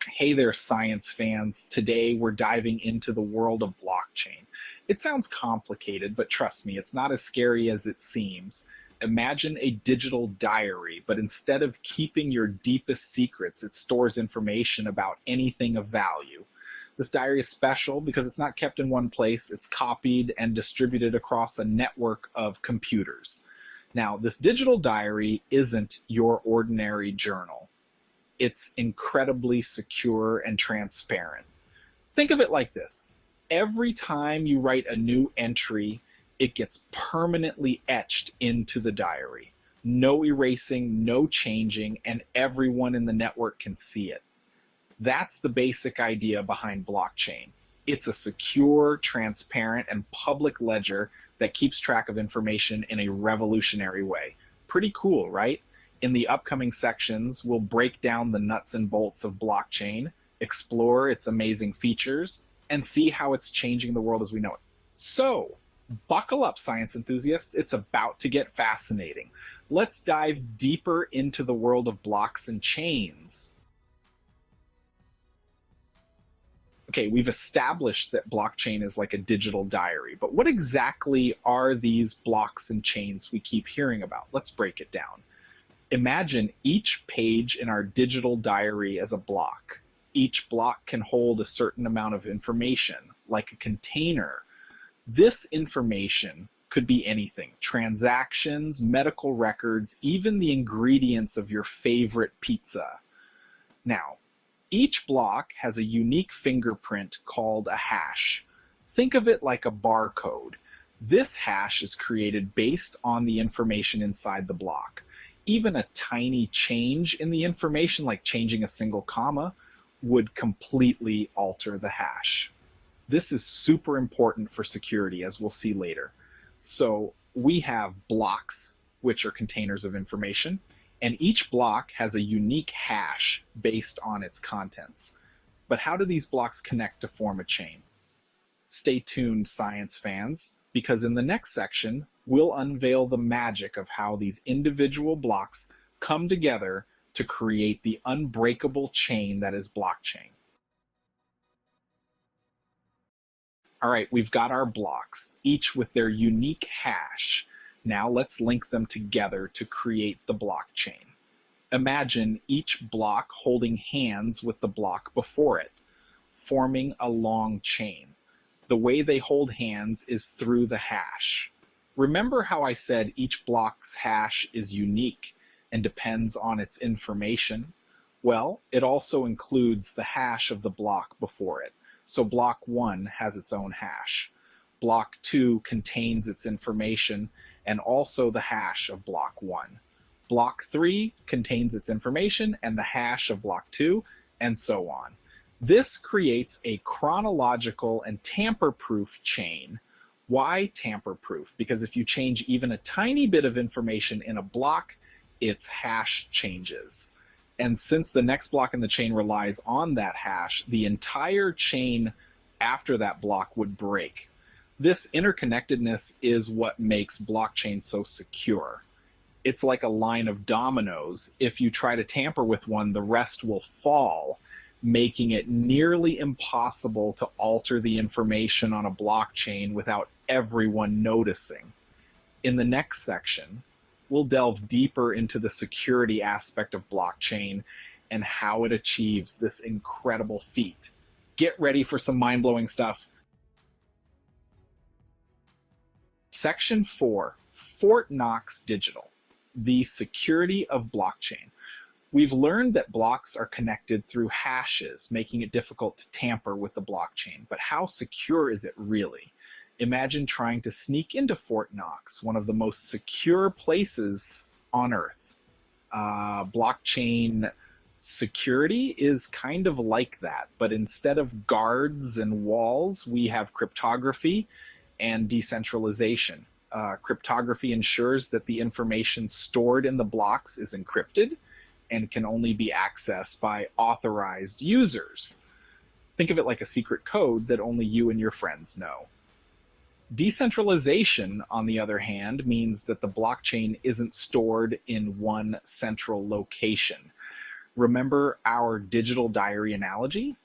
Hey there, science fans. Today we're diving into the world of blockchain. It sounds complicated, but trust me, it's not as scary as it seems. Imagine a digital diary, but instead of keeping your deepest secrets, it stores information about anything of value. This diary is special because it's not kept in one place, it's copied and distributed across a network of computers. Now, this digital diary isn't your ordinary journal. It's incredibly secure and transparent. Think of it like this. Every time you write a new entry, it gets permanently etched into the diary. No erasing, no changing, and everyone in the network can see it. That's the basic idea behind blockchain. It's a secure, transparent, and public ledger that keeps track of information in a revolutionary way. Pretty cool, right? In the upcoming sections, we'll break down the nuts and bolts of blockchain, explore its amazing features, and see how it's changing the world as we know it. So, buckle up, science enthusiasts. It's about to get fascinating. Let's dive deeper into the world of blocks and chains. Okay, we've established that blockchain is like a digital diary, but what exactly are these blocks and chains we keep hearing about? Let's break it down. Imagine each page in our digital diary as a block. Each block can hold a certain amount of information, like a container. This information could be anything: transactions, medical records, even the ingredients of your favorite pizza. Now, each block has a unique fingerprint called a hash. Think of it like a barcode. This hash is created based on the information inside the block. Even a tiny change in the information, like changing a single comma, would completely alter the hash. This is super important for security, as we'll see later. So we have blocks, which are containers of information, and each block has a unique hash based on its contents. But how do these blocks connect to form a chain? Stay tuned, science fans, because in the next section, we'll unveil the magic of how these individual blocks come together to create the unbreakable chain that is blockchain. All right, we've got our blocks, each with their unique hash. Now let's link them together to create the blockchain. Imagine each block holding hands with the block before it, forming a long chain. The way they hold hands is through the hash. Remember how I said each block's hash is unique and depends on its information? Well, it also includes the hash of the block before it. So block 1 has its own hash. Block 2 contains its information and also the hash of block 1. Block 3 contains its information and the hash of block 2, and so on. This creates a chronological and tamper-proof chain. Why tamper-proof? Because if you change even a tiny bit of information in a block, its hash changes. And since the next block in the chain relies on that hash, the entire chain after that block would break. This interconnectedness is what makes blockchain so secure. It's like a line of dominoes. If you try to tamper with one, the rest will fall, making it nearly impossible to alter the information on a blockchain without everyone noticing. In the next section, we'll delve deeper into the security aspect of blockchain and how it achieves this incredible feat. Get ready for some mind-blowing stuff. Section 4, Fort Knox Digital, the security of blockchain. We've learned that blocks are connected through hashes, making it difficult to tamper with the blockchain. But how secure is it really? Imagine trying to sneak into Fort Knox, one of the most secure places on Earth. Blockchain security is kind of like that, but instead of guards and walls, we have cryptography and decentralization. Cryptography ensures that the information stored in the blocks is encrypted and can only be accessed by authorized users. Think of it like a secret code that only you and your friends know. Decentralization, on the other hand, means that the blockchain isn't stored in one central location. Remember our digital diary analogy?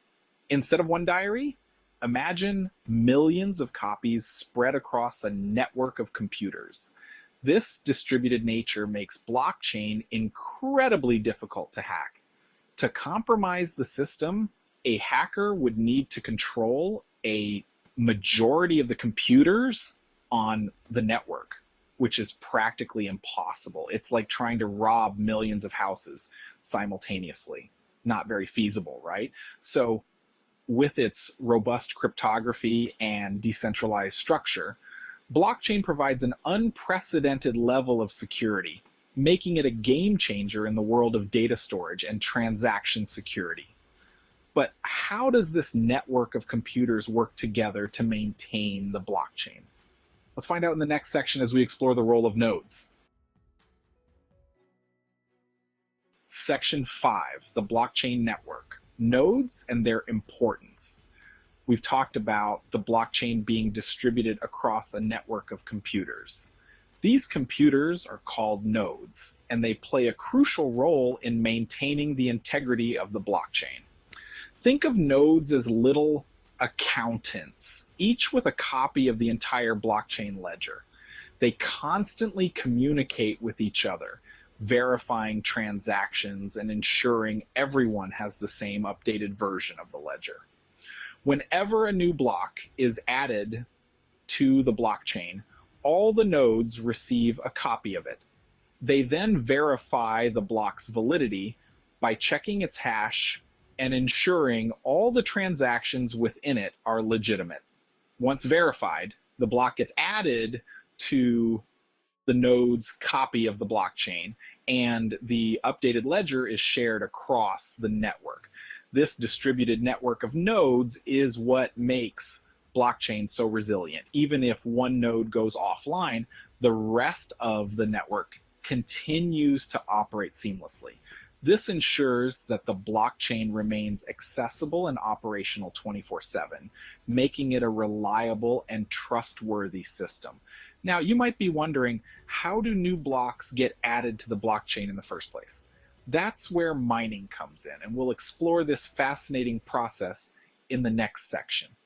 Instead of one diary, imagine millions of copies spread across a network of computers. This distributed nature makes blockchain incredibly difficult to hack. To compromise the system, a hacker would need to control a majority of the computers on the network, which is practically impossible. It's like trying to rob millions of houses simultaneously. Not very feasible, right? So, with its robust cryptography and decentralized structure, blockchain provides an unprecedented level of security, making it a game changer in the world of data storage and transaction security. But how does this network of computers work together to maintain the blockchain? Let's find out in the next section as we explore the role of nodes. Section 5, the blockchain network. Nodes and their importance. We've talked about the blockchain being distributed across a network of computers. These computers are called nodes, and they play a crucial role in maintaining the integrity of the blockchain. Think of nodes as little accountants, each with a copy of the entire blockchain ledger. They constantly communicate with each other, verifying transactions and ensuring everyone has the same updated version of the ledger. Whenever a new block is added to the blockchain, all the nodes receive a copy of it. They then verify the block's validity by checking its hash and ensuring all the transactions within it are legitimate. Once verified, the block gets added to the node's copy of the blockchain, and the updated ledger is shared across the network. This distributed network of nodes is what makes blockchain so resilient. Even if one node goes offline, the rest of the network continues to operate seamlessly. This ensures that the blockchain remains accessible and operational 24/7, making it a reliable and trustworthy system. Now, you might be wondering, how do new blocks get added to the blockchain in the first place? That's where mining comes in, and we'll explore this fascinating process in the next section.